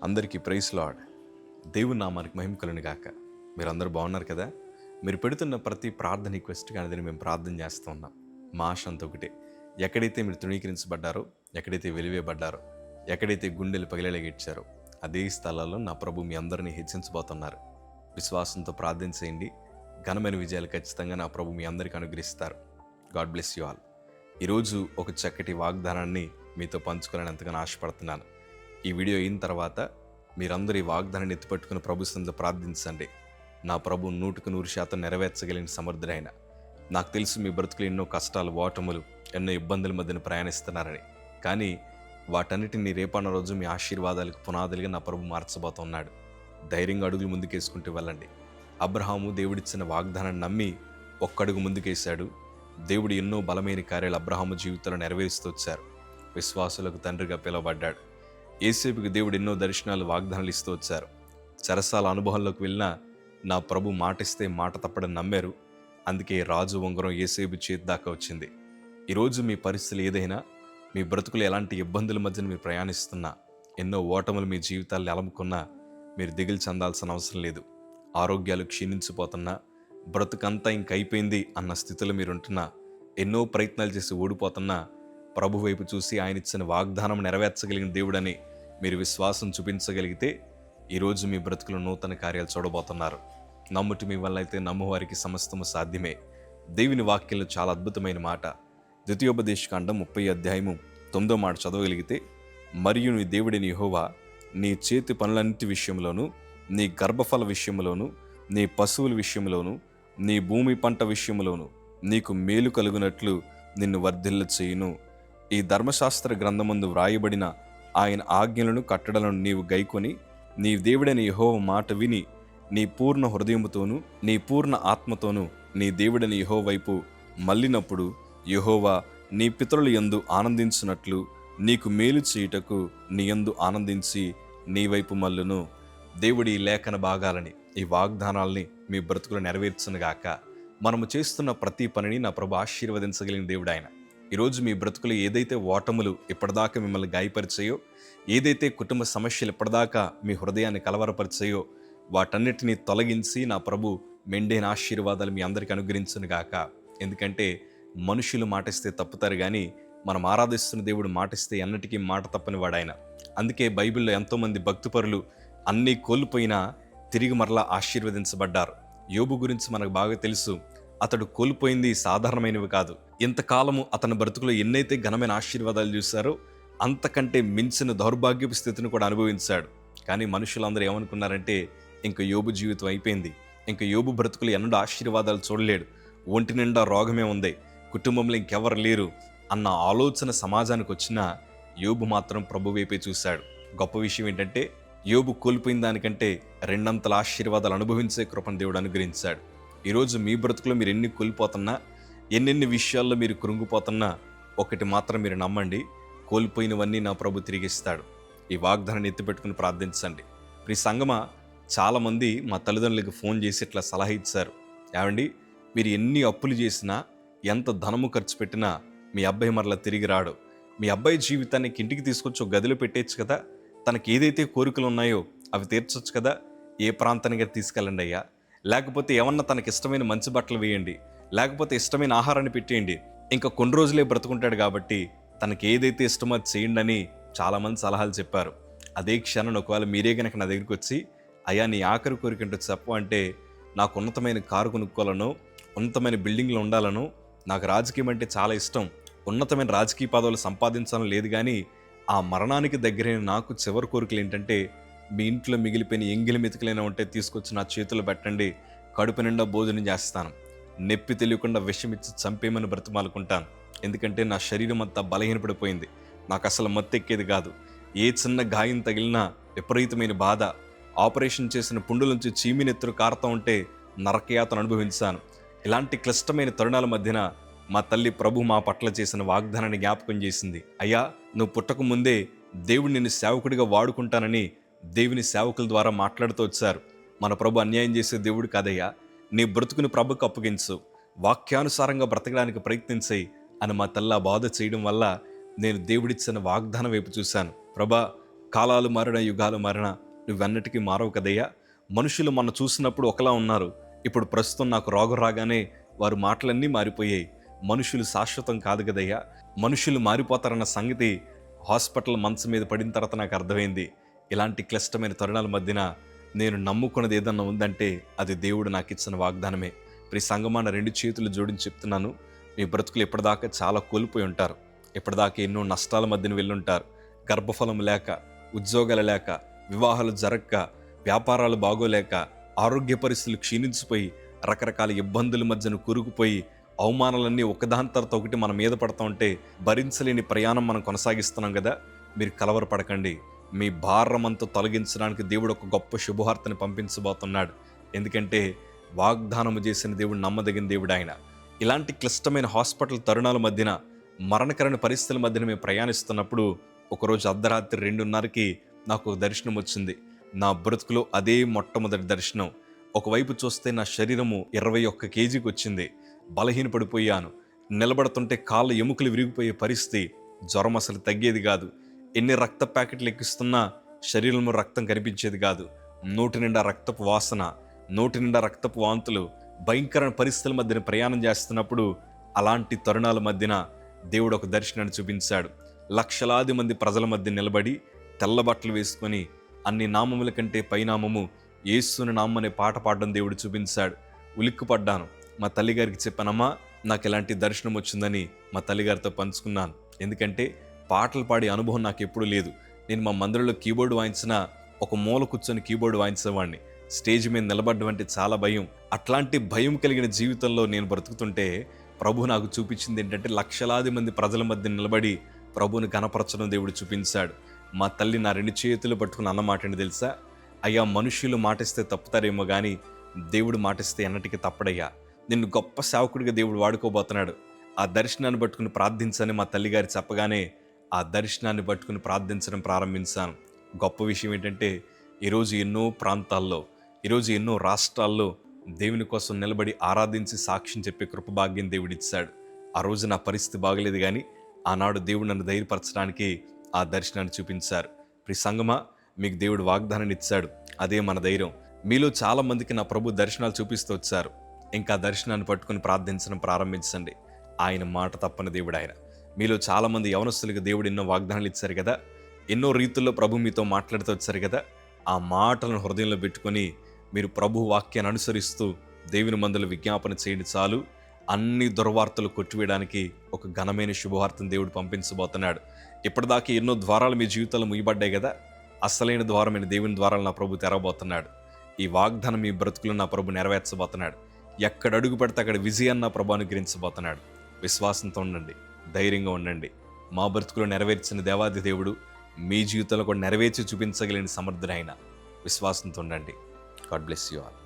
అందరికీ praise lord. దేవుని నామానికి మహిమ కలుగును గాక. మీరందరూ బాగున్నారు కదా? మీరు పెడుతున్న ప్రతి ప్రార్థన రిక్వెస్ట్ కానీ మేము ప్రార్థన చేస్తూ ఉన్నాం. మా ఆశ అంతా ఒకటే, ఎక్కడైతే మీరు తృణీకరించబడ్డారో, ఎక్కడైతే వెలివేయబడ్డారో, ఎక్కడైతే గుండెలు పగిలేలాగిచ్చారో అదే స్థలాల్లో నా ప్రభు మీ అందరినీ హెచ్చించబోతున్నారు. విశ్వాసంతో ప్రార్థన చేయండి. ఘనమైన విజయాలు ఖచ్చితంగా నా ప్రభు మీ అందరికీ అనుగ్రహిస్తారు. God bless you all. ఈరోజు ఒక చక్కటి వాగ్దానాన్ని మీతో పంచుకోవాలని ఎంతగానో ఆశపడుతున్నాను. ఈ వీడియో అయిన తర్వాత మీరందరూ ఈ వాగ్దానాన్ని ఎత్తిపట్టుకుని ప్రభు సన్నిధిలో ప్రార్థించండి. నా ప్రభు 100% నెరవేర్చగలిగిన సమర్థుడైన. నాకు తెలుసు మీ బ్రతుకులు ఎన్నో కష్టాలు, ఓటములు, ఎన్నో ఇబ్బందుల మధ్యన ప్రయాణిస్తున్నారని. కానీ వాటన్నిటిని రేపన్న రోజు మీ ఆశీర్వాదాలకు పునాదులుగా నా ప్రభు మార్చబోతున్నాడు. ధైర్యంగా అడుగులు ముందుకేసుకుంటూ వెళ్ళండి. అబ్రహాము దేవుడిచ్చిన వాగ్దానాన్ని నమ్మి ఒక్కడుగు ముందుకేశాడు. దేవుడు ఎన్నో బలమైన కార్యాలు అబ్రహాము జీవితంలో నెరవేరుస్తూ వచ్చారు. విశ్వాసులకు తండ్రిగా పిలువబడ్డాడు. యేసేపుకి దేవుడు ఎన్నో దర్శనాలు, వాగ్దానాలు ఇస్తూ వచ్చారు. చెరసాల అనుభవంలోకి వెళ్ళినా నా ప్రభు మాటిస్తే మాట తప్పడం నమ్మారు. అందుకే రాజు ఉంగరం యేసేపు చేతి దాకా వచ్చింది. ఈరోజు మీ పరిస్థితులు ఏదైనా, మీ బ్రతుకులు ఎలాంటి ఇబ్బందుల మధ్యన మీరు ప్రయాణిస్తున్నా, ఎన్నో ఓటములు మీ జీవితాల్లో అలముకున్నా మీరు దిగులు చెందాల్సిన అవసరం లేదు. ఆరోగ్యాలు క్షీణించిపోతున్నా, బ్రతుకంతా ఇంకైపోయింది అన్న స్థితిలో మీరుంటున్నా, ఎన్నో ప్రయత్నాలు చేసి ఓడిపోతున్నా, ప్రభు వైపు చూసి ఆయన ఇచ్చిన వాగ్దానం నెరవేర్చగలిగిన దేవుడని మీరు విశ్వాసం చూపించగలిగితే ఈరోజు మీ బ్రతుకులు నూతన కార్యాలు చూడబోతున్నారు. నమ్ముటి మీ వల్ల అయితే నమ్మువారికి సమస్తము సాధ్యమే. దేవుని వాక్యంలో చాలా అద్భుతమైన మాట. ద్వితీయోపదేశకాండం 30 మాట చదవగలిగితే, మరియు నీ దేవుడిని యెహోవా నీ చేతి పనులన్నిటి విషయంలోనూ, నీ గర్భఫల విషయంలోనూ, నీ పశువుల విషయంలోనూ, నీ భూమి పంట విషయంలోనూ నీకు మేలు కలుగునట్లు నిన్ను వర్ధిల్ల చేయును. ఈ ధర్మశాస్త్ర గ్రంథమందు వ్రాయబడిన ఆయన ఆజ్ఞలను, కట్టడలను నీవు గైకొని నీ దేవుడైన యెహోవా మాట విని నీ పూర్ణ హృదయముతోనూ నీ పూర్ణ ఆత్మతోనూ నీ దేవుడైన యెహోవా వైపు మళ్ళినప్పుడు యెహోవా నీ పితరుల యందు ఆనందించినట్లు నీకు మేలు చేయుటకు నీ యందు ఆనందించి నీ వైపు మల్లును. దేవుడి ఈ లేఖన భాగాలని, ఈ వాగ్దానాల్ని మీ బ్రతుకులు నెరవేర్చునుగాక. మనము చేస్తున్న ప్రతి పనిని నా ప్రభు ఆశీర్వదించగలిగిన దేవుడు ఆయన. ఈరోజు మీ బ్రతుకులు ఏదైతే ఓటములు ఇప్పటిదాకా మిమ్మల్ని గాయపరిచాయో, ఏదైతే కుటుంబ సమస్యలు ఇప్పటిదాకా మీ హృదయాన్ని కలవరపరిచాయో వాటన్నిటినీ తొలగించి నా ప్రభు మెండైన ఆశీర్వాదాలు మీ అందరికీ అనుగ్రహించునుగాక. ఎందుకంటే మనుషులు మాటిస్తే తప్పుతారు, కానీ మనం ఆరాధిస్తున్న దేవుడు మాటిస్తే ఎన్నటికీ మాట తప్పని వాడాయన. అందుకే బైబిల్లో ఎంతోమంది భక్తిపరులు అన్నీ కోల్పోయినా తిరిగి మరలా ఆశీర్వదించబడ్డారు. యోబు గురించి మనకు బాగా తెలుసు. అతడు కోల్పోయింది సాధారణమైనవి కాదు. ఇంతకాలము అతని బ్రతుకులో ఎన్నైతే ఘనమైన ఆశీర్వాదాలు చూశారో అంతకంటే మించిన దౌర్భాగ్యపు స్థితిని కూడా అనుభవించాడు. కానీ మనుషులందరూ ఏమనుకున్నారంటే, ఇంక యోబు జీవితం అయిపోయింది, ఇంక యోబు బ్రతుకులు ఎన్నడూ ఆశీర్వాదాలు చూడలేడు, ఒంటి నిండా రోగమే ఉంది, కుటుంబంలో ఇంకెవరు లేరు అన్న ఆలోచన సమాజానికి వచ్చినా యోబు మాత్రం ప్రభు వైపే చూశాడు. గొప్ప విషయం ఏంటంటే, యోబు కోల్పోయిన దానికంటే 2 అంతల ఆశీర్వాదాలు అనుభవించే కృపను దేవుడు అనుగ్రహించాడు. ఈరోజు మీ బ్రతుకులో మీరు ఎన్ని కోల్పోతున్నా, ఎన్నెన్ని విషయాల్లో మీరు కృంగిపోతున్నా, ఒకటి మాత్రం మీరు నమ్మండి, కోల్పోయినవన్నీ నా ప్రభు తిరిగిస్తాడు. ఈ వాగ్దానాన్ని ఎత్తిపెట్టుకుని ప్రార్థించండి. ఈ సంగమా చాలామంది మా తల్లిదండ్రులకు ఫోన్ చేసి ఇట్లా సలహా ఇచ్చారు. ఏమండి, మీరు ఎన్ని అప్పులు చేసినా, ఎంత ధనము ఖర్చు పెట్టినా మీ అబ్బాయి మరలా తిరిగి రాడు. మీ అబ్బాయి జీవితానికి ఇంటికి తీసుకొచ్చి ఒక గదిలో పెట్టేయచ్చు కదా, తనకి ఏదైతే కోరికలు ఉన్నాయో అవి తీర్చొచ్చు కదా, ఏ ప్రాంతానికి తీసుకెళ్ళండి అయ్యా, లేకపోతే ఏమన్నా తనకి ఇష్టమైన మంచి బట్టలు వేయండి, లేకపోతే ఇష్టమైన ఆహారాన్ని పెట్టేయండి, ఇంకా కొన్ని రోజులే బ్రతుకుంటాడు కాబట్టి తనకి ఏదైతే ఇష్టమో అది చేయండి అని చాలామంది సలహాలు చెప్పారు. అదే క్షణం ఒకవేళ మీరే కనుక నా దగ్గరికి వచ్చి, అయ్యా నీ ఆఖరి కోరిక ఏంటో చెప్పు అంటే, నాకు ఉన్నతమైన కారు కొనుక్కోవాలను, ఉన్నతమైన బిల్డింగ్లో ఉండాలను, నాకు రాజకీయం అంటే చాలా ఇష్టం, ఉన్నతమైన రాజకీయ పదవులు సంపాదించాలని లేదు, కానీ ఆ మరణానికి దగ్గరైన నాకు చివరి కోరికలు ఏంటంటే, మీ ఇంట్లో మిగిలిపోయిన ఎంగిలి మెతుకులైనా ఉంటే తీసుకొచ్చి నా చేతులు పెట్టండి, కడుపు నిండా భోజనం చేస్తాను, నొప్పి తెలియకుండా విషమిచ్చి చంపేమని బ్రతిమాలుకుంటాను. ఎందుకంటే నా శరీరం అంతా బలహీనపడిపోయింది, నాకు అసలు మత్తెక్కేది కాదు, ఏ చిన్న గాయం తగిలినా విపరీతమైన బాధ, ఆపరేషన్ చేసిన పుండు నుంచి చీమినెత్తురు కారుతూ ఉంటే నరకయాతను అనుభవించాను. ఇలాంటి క్లిష్టమైన తరుణాల మధ్యన మా తల్లి ప్రభు మా పట్ల చేసిన వాగ్దానాన్ని జ్ఞాపకం చేసింది. అయ్యా, నువ్వు పుట్టక ముందే దేవుడు నిన్ను సేవకుడిగా వాడుకుంటానని దేవుని సేవకుల ద్వారా మాట్లాడుతూ వచ్చారు. మన ప్రభు అన్యాయం చేసే దేవుడు కాదయ్యా, నీ బ్రతుకుని ప్రభుకు అప్పగించు, వాక్యానుసారంగా బ్రతకడానికి ప్రయత్నించాయి అని మా తల్లి బాధ చేయడం వల్ల నేను దేవుడిచ్చిన వాగ్దానం వైపు చూశాను. ప్రభా, కాలాలు మారిన, యుగాలు మారిన, నువ్వెన్నటికీ మారవు కదయ్యా. మనుషులు మొన్న చూసినప్పుడు ఒకలా ఉన్నారు, ఇప్పుడు ప్రస్తుతం నాకు రోగం రాగానే వారి మాటలన్నీ మారిపోయాయి. మనుషులు శాశ్వతం కాదు కదయ్యా. మనుషులు మారిపోతారన్న సంగతి హాస్పిటల్ మంచం మీద పడిన తర్వాత నాకు అర్థమైంది. ఇలాంటి క్లిష్టమైన తరుణాల మధ్యన నేను నమ్ముకున్నది ఏదన్నా ఉందంటే అది దేవుడు నాకు ఇచ్చిన వాగ్దానమే. ప్రియ సంగమా, నా 2 చేతులు జోడించి చెప్తున్నాను, మీ బ్రతుకులు ఇప్పటిదాకా చాలా కోల్పోయి ఉంటారు. ఇప్పటిదాకా ఎన్నో నష్టాల మధ్యన వెళ్ళుంటారు. గర్భఫలం లేక, ఉద్యోగాలు లేక, వివాహాలు జరగక, వ్యాపారాలు బాగోలేక, ఆరోగ్య పరిస్థితులు క్షీణించిపోయి, రకరకాల ఇబ్బందుల మధ్యన కూరుకుపోయి, అవమానాలన్నీ ఒకదాని తర్వాత ఒకటి మన మీద పడతా ఉంటే భరించలేని ప్రయాణం మనం కొనసాగిస్తున్నాం కదా. మీరు కలవరపడకండి. మీ భారమంతా తొలగించడానికి దేవుడు ఒక గొప్ప శుభవార్తని పంపించబోతున్నాడు. ఎందుకంటే వాగ్దానము చేసిన దేవుడు నమ్మదగిన దేవుడు ఆయన. ఇలాంటి క్లిష్టమైన హాస్పిటల్ తరుణాల మధ్యన, మరణకరమైన పరిస్థితుల మధ్యన మేము ప్రయాణిస్తున్నప్పుడు ఒకరోజు అర్ధరాత్రి 2:30కి నాకు ఒక దర్శనం వచ్చింది. నా బ్రతుకులో అదే మొట్టమొదటి దర్శనం. ఒకవైపు చూస్తే నా శరీరము 21 కేజీకి వచ్చింది. బలహీనపడిపోయాను. నిలబడుతుంటే కాళ్ళ ఎముకలు విరిగిపోయే పరిస్థితి. జ్వరం అసలు తగ్గేది కాదు. ఎన్ని రక్త ప్యాకెట్లు ఎక్కిస్తున్నా శరీరంలో రక్తం కనిపించేది కాదు. నోటి నిండా రక్తపు వాసన, నోటి నిండా రక్తపు వాంతులు. భయంకరమైన పరిస్థితుల మధ్యన ప్రయాణం చేస్తున్నప్పుడు అలాంటి తరుణాల మధ్యన దేవుడు ఒక దర్శనాన్ని చూపించాడు. లక్షలాది మంది ప్రజల మధ్య నిలబడి తెల్ల బట్టలు వేసుకొని అన్ని నామముల కంటే పైనామము యేసుని నామం అనే పాట పాడడం దేవుడు చూపించాడు. ఉలిక్కుపడ్డాను. మా తల్లిగారికి చెప్పానమ్మా, నాకు ఇలాంటి దర్శనం వచ్చిందని మా తల్లిగారితో పంచుకున్నాను. ఎందుకంటే పాటలు పాడే అనుభవం నాకు ఎప్పుడూ లేదు. నేను మా మందిరంలో కీబోర్డు వాయించినా ఒక మూల కూర్చొని కీబోర్డు వాయించేవాడిని. స్టేజ్ మీద నిలబడడం అంటే చాలా భయం. అట్లాంటి భయం కలిగిన జీవితంలో నేను బ్రతుకుతుంటే ప్రభు నాకు చూపించింది ఏంటంటే లక్షలాది మంది ప్రజల మధ్య నిలబడి ప్రభువుని ఘనపరచడం దేవుడు చూపించాడు. మా తల్లి నా 2 చేతులు పట్టుకుని అన్న మాట ఏంటి తెలుసా? అయ్యా, మనుషులు మాటిస్తే తప్పుతారేమో కానీ దేవుడు మాటిస్తే ఎన్నటికీ తప్పడయ్యా. నిన్ను గొప్ప సేవకుడిగా దేవుడు వాడుకోబోతున్నాడు. ఆ దర్శనాన్ని పట్టుకుని ప్రార్థించని మా తల్లిగారు చెప్పగానే ఆ దర్శనాన్ని పట్టుకుని ప్రార్థించడం ప్రారంభించాను. గొప్ప విషయం ఏంటంటే ఈరోజు ఎన్నో ప్రాంతాల్లో, ఈరోజు ఎన్నో రాష్ట్రాల్లో దేవుని కోసం నిలబడి ఆరాధించి సాక్ష్యం చెప్పే కృపభాగ్యం దేవుడిచ్చాడు. ఆ రోజు నా పరిస్థితి బాగలేదు కానీ ఆనాడు దేవుడు నన్ను ధైర్యపరచడానికి ఆ దర్శనాన్ని చూపించారు. ప్రియ సంగమా, మీకు దేవుడు వాగ్దానాన్ని ఇచ్చాడు. అదే మన ధైర్యం. మీలో చాలా మందికి నా ప్రభు దర్శనాలు చూపిస్తూ వచ్చారు. ఇంకా దర్శనాన్ని పట్టుకుని ప్రార్థించడం ప్రారంభించండి. ఆయన మాట తప్పని దేవుడు ఆయన. మీలో చాలామంది యవనస్తులకు దేవుడు ఎన్నో వాగ్దానాలు ఇచ్చారు కదా. ఎన్నో రీతుల్లో ప్రభు మీతో మాట్లాడుతూ వచ్చారు కదా. ఆ మాటలను హృదయంలో పెట్టుకొని మీరు ప్రభు వాక్యాన్ని అనుసరిస్తూ దేవుని మందుల విజ్ఞాపన చేయండి చాలు. అన్ని దుర్వార్తలు కొట్టివేయడానికి ఒక ఘనమైన శుభవార్తను దేవుడు పంపించబోతున్నాడు. ఇప్పటిదాకా ఎన్నో ద్వారాలు మీ జీవితాలు ముయ్యబడ్డాయి కదా. అసలైన ద్వారమైన దేవుని ద్వారాలు నా ప్రభు తెరవబోతున్నాడు. ఈ వాగ్దానం మీ బ్రతుకులు నా ప్రభు నెరవేర్చబోతున్నాడు. ఎక్కడ అడుగు పెడితే అక్కడ విజయాన్ని నా ప్రభు అనుగ్రహించబోతున్నాడు. విశ్వాసంతో ఉండండి, ధైర్యంగా ఉండండి. మా బ్రతుకులు నెరవేర్చిన దేవాది దేవుడు మీ జీవితంలో కూడా నెరవేర్చి చూపించగలిగిన సమర్థుడైన. విశ్వాసంతో ఉండండి. God bless you all.